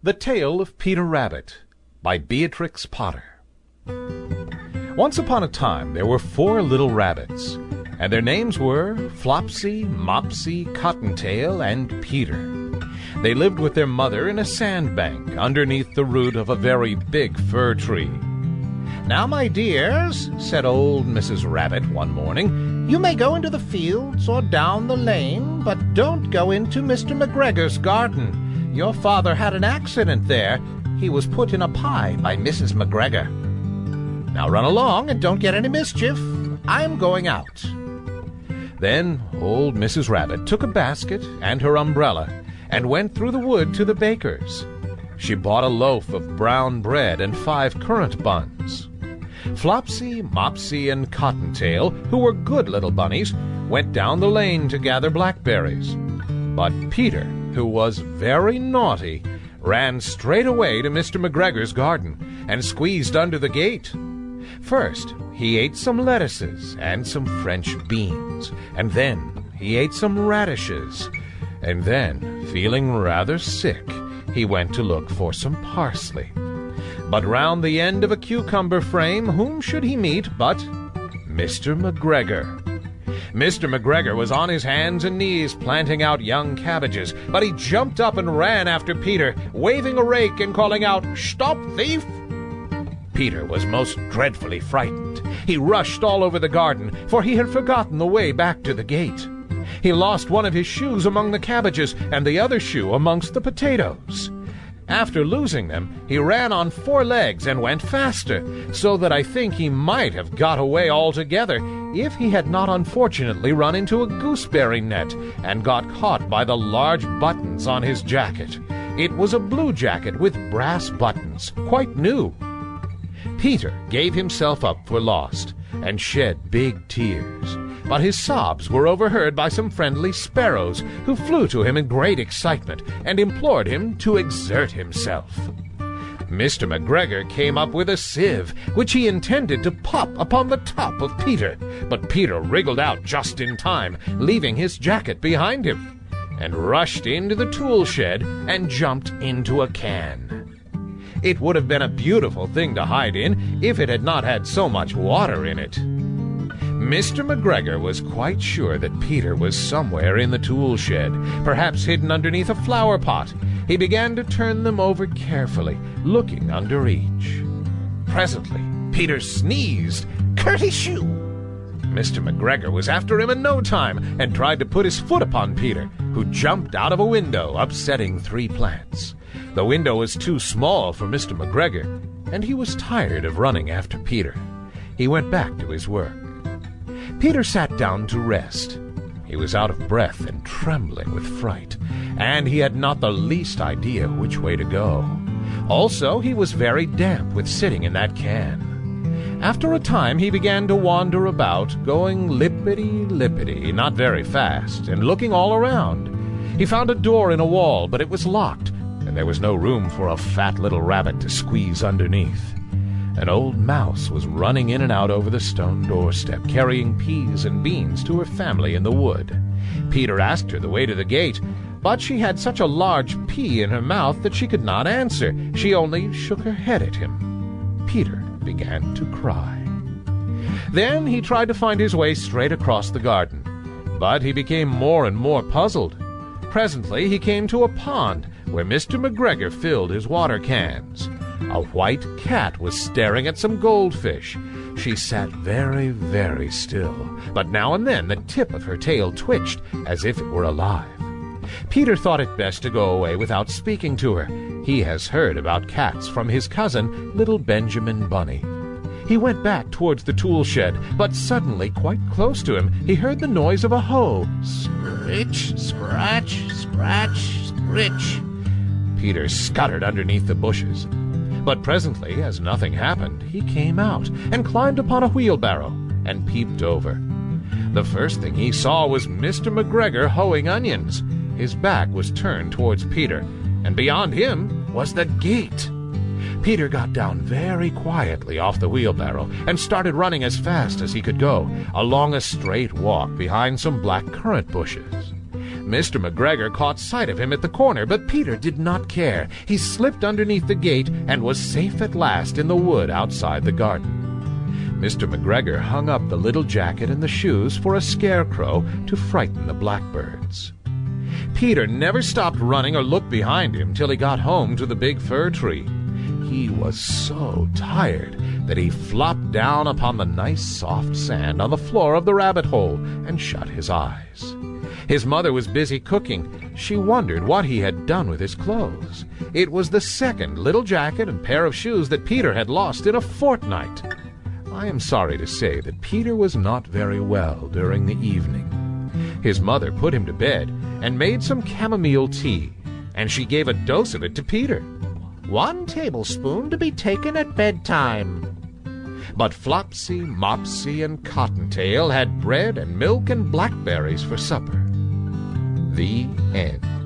The Tale of Peter Rabbit by Beatrix Potter. Once upon a time there were 4 little rabbits, and their names were Flopsy, Mopsy, Cottontail, and Peter. They lived with their mother in a sandbank underneath the root of a very big fir tree. "Now, my dears," said old Mrs. Rabbit one morning, "you may go into the fields or down the lane, but don't go into Mr. McGregor's garden. Your father had an accident there. He was put in a pie by Mrs. McGregor. Now run along and don't get any mischief. I'm going out." Then old Mrs. Rabbit took a basket and her umbrella and went through the wood to the baker's. She bought a loaf of brown bread and 5 currant buns. Flopsy, Mopsy, and Cottontail, who were good little bunnies, went down the lane to gather blackberries. But Peter, who was very naughty, ran straight away to Mr. McGregor's garden and squeezed under the gate. First, he ate some lettuces and some French beans, and then he ate some radishes, and then, feeling rather sick, he went to look for some parsley. But round the end of a cucumber frame, whom should he meet but Mr. McGregor? Mr. McGregor was on his hands and knees planting out young cabbages, but he jumped up and ran after Peter, waving a rake and calling out, "Stop, thief!" Peter was most dreadfully frightened. He rushed all over the garden, for he had forgotten the way back to the gate. He lost one of his shoes among the cabbages and the other shoe amongst the potatoes. After losing them, he ran on 4 legs and went faster, so that I think he might have got away altogether if he had not unfortunately run into a gooseberry net and got caught by the large buttons on his jacket. It was a blue jacket with brass buttons, quite new. Peter gave himself up for lost and shed big tears, but his sobs were overheard by some friendly sparrows who flew to him in great excitement and implored him to exert himself. Mr. McGregor came up with a sieve, which he intended to pop upon the top of Peter, but Peter wriggled out just in time, leaving his jacket behind him, and rushed into the tool shed and jumped into a can. It would have been a beautiful thing to hide in if it had not had so much water in it. Mr. McGregor was quite sure that Peter was somewhere in the tool shed, perhaps hidden underneath a flower pot. He began to turn them over carefully, looking under each. Presently, Peter sneezed, "Curty-shoo!" Mr. McGregor was after him in no time and tried to put his foot upon Peter, who jumped out of a window, upsetting 3 plants. The window was too small for Mr. McGregor, and he was tired of running after Peter. He went back to his work. Peter sat down to rest. He was out of breath and trembling with fright, and he had not the least idea which way to go. Also, he was very damp with sitting in that can. After a time he began to wander about, going lippity-lippity, not very fast, and looking all around. He found a door in a wall, but it was locked, and there was no room for a fat little rabbit to squeeze underneath. An old mouse was running in and out over the stone doorstep, carrying peas and beans to her family in the wood. Peter asked her the way to the gate, but she had such a large pea in her mouth that she could not answer. She only shook her head at him. Peter began to cry. Then he tried to find his way straight across the garden, but he became more and more puzzled. Presently he came to a pond where Mr. McGregor filled his water cans. A white cat was staring at some goldfish. She sat very, very still, but now and then the tip of her tail twitched as if it were alive. Peter thought it best to go away without speaking to her. He has heard about cats from his cousin, little Benjamin Bunny. He went back towards the tool shed, but suddenly, quite close to him, he heard the noise of a hoe. Scritch, scratch, scratch, scritch. Peter scuttered underneath the bushes. But presently, as nothing happened, he came out and climbed upon a wheelbarrow and peeped over. The first thing he saw was Mr. McGregor hoeing onions. His back was turned towards Peter, and beyond him was the gate. Peter got down very quietly off the wheelbarrow and started running as fast as he could go, along a straight walk behind some black currant bushes. Mr. McGregor caught sight of him at the corner, but Peter did not care. He slipped underneath the gate and was safe at last in the wood outside the garden. Mr. McGregor hung up the little jacket and the shoes for a scarecrow to frighten the blackbirds. Peter never stopped running or looked behind him till he got home to the big fir tree. He was so tired that he flopped down upon the nice soft sand on the floor of the rabbit hole and shut his eyes. His mother was busy cooking. She wondered what he had done with his clothes. It was the second little jacket and pair of shoes that Peter had lost in a fortnight. I am sorry to say that Peter was not very well during the evening. His mother put him to bed and made some chamomile tea, and she gave a dose of it to Peter. 1 tablespoon to be taken at bedtime. But Flopsy, Mopsy, and Cottontail had bread and milk and blackberries for supper. The end.